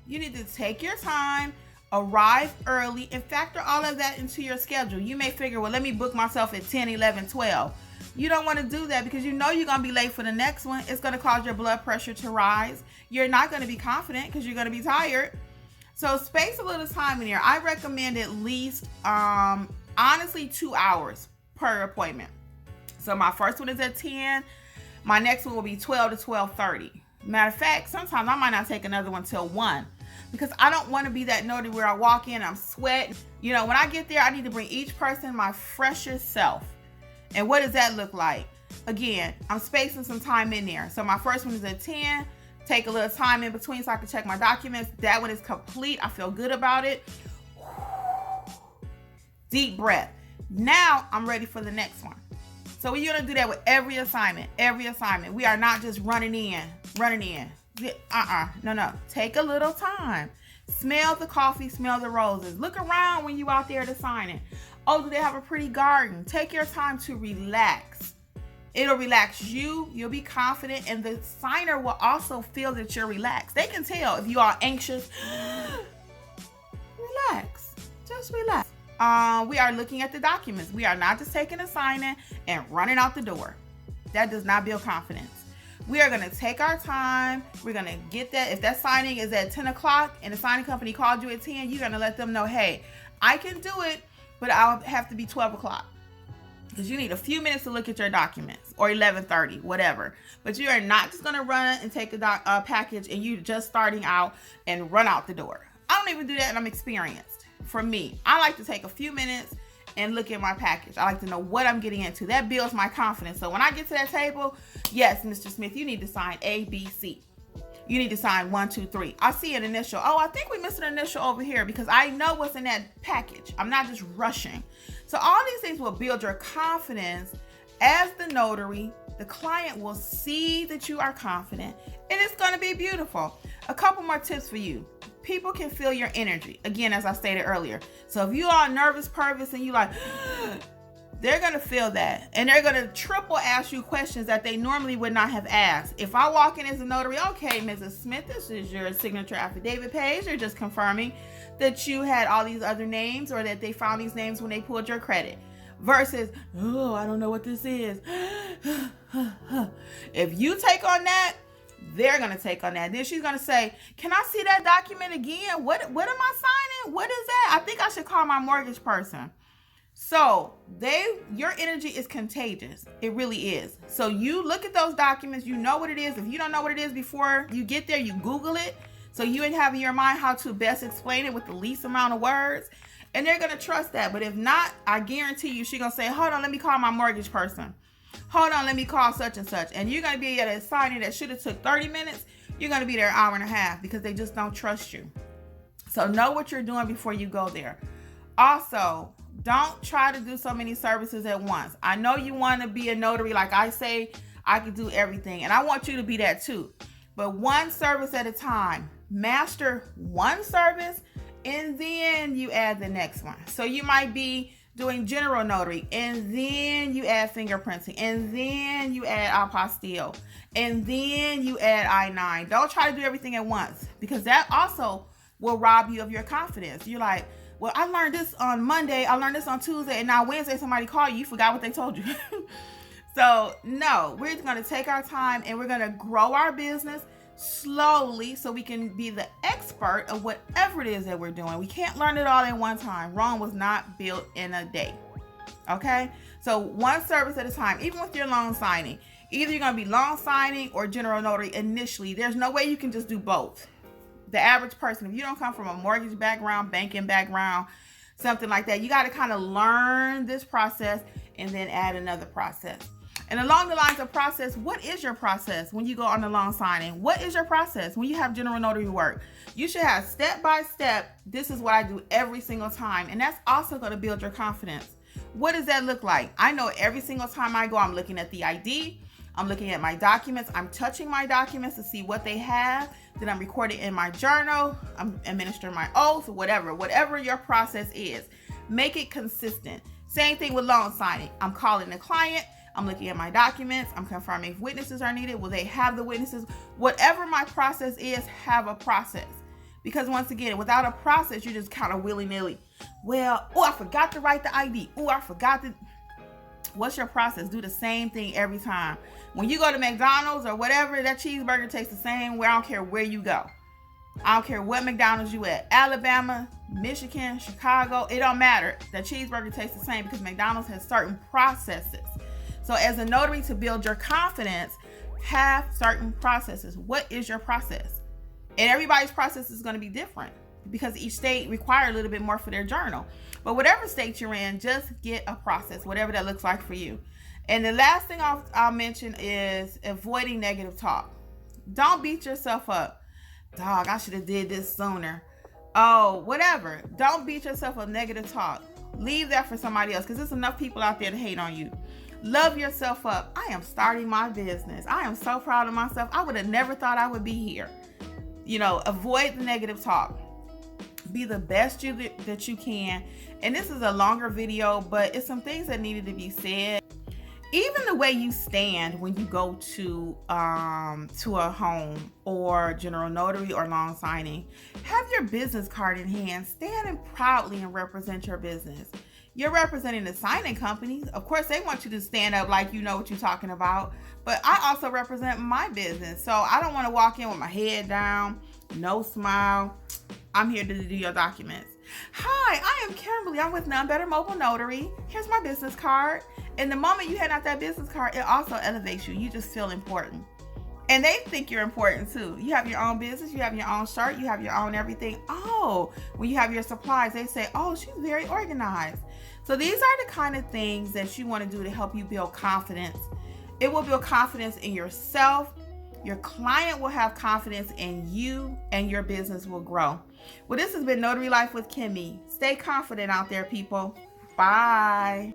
You need to take your time, arrive early, and factor all of that into your schedule. You may figure, well, let me book myself at 10, 11, 12. You don't want to do that because you know you're going to be late for the next one. It's going to cause your blood pressure to rise. You're not going to be confident because you're going to be tired. So space a little time in here. I recommend at least, honestly, 2 hours per appointment. So my first one is at 10. My next one will be 12 to 12:30. Matter of fact, sometimes I might not take another one till 1 because I don't want to be that notary where I walk in and I'm sweating. You know, when I get there, I need to bring each person my freshest self. And what does that look like? Again, I'm spacing some time in there. So my first one is at 10. Take a little time in between so I can check my documents. That one is complete. I feel good about it. Deep breath. Now I'm ready for the next one. So we're going to do that with every assignment. We are not just running in. No. Take a little time. Smell the coffee, smell the roses. Look around when you out there to sign it. Oh, do they have a pretty garden? Take your time to relax. It'll relax you. You'll be confident, and the signer will also feel that you're relaxed. They can tell if you are anxious. Relax. Just relax. We are looking at the documents. We are not just taking a signing and running out the door. That does not build confidence. We are going to take our time. We're going to get that. If that signing is at 10 o'clock and the signing company called you at 10, you're going to let them know, hey, I can do it, but I'll have to be 12 o'clock. Because you need a few minutes to look at your documents, or 11:30, whatever. But you are not just going to run and take a package and you just starting out and run out the door. I don't even do that, and I'm experienced. For me, I like to take a few minutes and look at my package. I like to know what I'm getting into. That builds my confidence. So when I get to that table, yes, Mr. Smith, you need to sign A, B, C. You need to sign 1, 2, 3. I see an initial. Oh, I think we missed an initial over here because I know what's in that package. I'm not just rushing. So all these things will build your confidence as the notary. The client will see that you are confident, and it's going to be beautiful. A couple more tips for you. People can feel your energy. Again, as I stated earlier. So if you are a nervous person and you like, they're going to feel that. And they're going to triple ask you questions that they normally would not have asked. If I walk in as a notary, okay, Mrs. Smith, this is your signature affidavit page. You're just confirming that you had all these other names or that they found these names when they pulled your credit. Versus, oh, I don't know what this is. If you take on that, they're going to take on that. Then she's going to say, can I see that document again? What am I signing? What is that? I think I should call my mortgage person. So your energy is contagious. It really is. So you look at those documents, you know what it is. If you don't know what it is before you get there, you Google it. So you have in your mind how to best explain it with the least amount of words. And they're going to trust that. But if not, I guarantee you, she's going to say, hold on, let me call my mortgage person. Hold on, let me call such and such. And you're going to be at a signing that should have took 30 minutes. You're going to be there an hour and a half because they just don't trust you. So know what you're doing before you go there. Also, don't try to do so many services at once. I know you want to be a notary. Like I say, I can do everything. And I want you to be that too. But one service at a time. Master one service and then you add the next one. So you might be doing general notary, and then you add fingerprinting, and then you add apostille, and then you add I-9. Don't try to do everything at once because that also will rob you of your confidence. You're like, well, I learned this on Monday, I learned this on Tuesday, and now Wednesday somebody called you forgot what they told you. So no, we're just going to take our time and we're going to grow our business slowly so we can be the expert of whatever it is that we're doing. We can't learn it all at one time. Rome was not built in a day. Okay? So one service at a time, even with your loan signing. Either you're going to be loan signing or general notary initially. There's no way you can just do both. The average person, if you don't come from a mortgage background, banking background, something like that, you got to kind of learn this process and then add another process. And along the lines of process, what is your process when you go on the loan signing? What is your process when you have general notary work? You should have step by step. This is what I do every single time. And that's also going to build your confidence. What does that look like? I know every single time I go, I'm looking at the ID. I'm looking at my documents. I'm touching my documents to see what they have. Then I'm recording in my journal. I'm administering my oath, whatever your process is. Make it consistent. Same thing with loan signing. I'm calling the client. I'm looking at my documents. I'm confirming if witnesses are needed. Will they have the witnesses? Whatever my process is, have a process. Because once again, without a process, you're just kind of willy-nilly. Well, I forgot to write the ID. I forgot to... What's your process? Do the same thing every time. When you go to McDonald's or whatever, that cheeseburger tastes the same way. I don't care where you go. I don't care what McDonald's you at. Alabama, Michigan, Chicago, it don't matter. The cheeseburger tastes the same because McDonald's has certain processes. So as a notary, to build your confidence, have certain processes. What is your process? And everybody's process is going to be different because each state requires a little bit more for their journal. But whatever state you're in, just get a process, whatever that looks like for you. And the last thing I'll mention is avoiding negative talk. Don't beat yourself up. Dog, I should have did this sooner. Oh, whatever. Don't beat yourself up. Negative talk. Leave that for somebody else because there's enough people out there to hate on you. Love yourself up. I am starting my business. I am so proud of myself. I would have never thought I would be here. Avoid the negative talk. Be the best that you can. And this is a longer video, but it's some things that needed to be said. Even the way you stand when you go to a home or general notary or loan signing, have your business card in hand. Stand proudly and represent your business. You're representing the signing companies. Of course, they want you to stand up like you know what you're talking about. But I also represent my business. So I don't want to walk in with my head down, no smile. I'm here to do your documents. Hi, I am Kimberly. I'm with None Better Mobile Notary. Here's my business card. And the moment you hand out that business card, it also elevates you. You just feel important. And they think you're important too. You have your own business. You have your own shirt. You have your own everything. Oh, when you have your supplies, they say, oh, she's very organized. So these are the kind of things that you want to do to help you build confidence. It will build confidence in yourself. Your client will have confidence in you and your business will grow. Well, this has been Notary Life with Kimmi. Stay confident out there, people. Bye.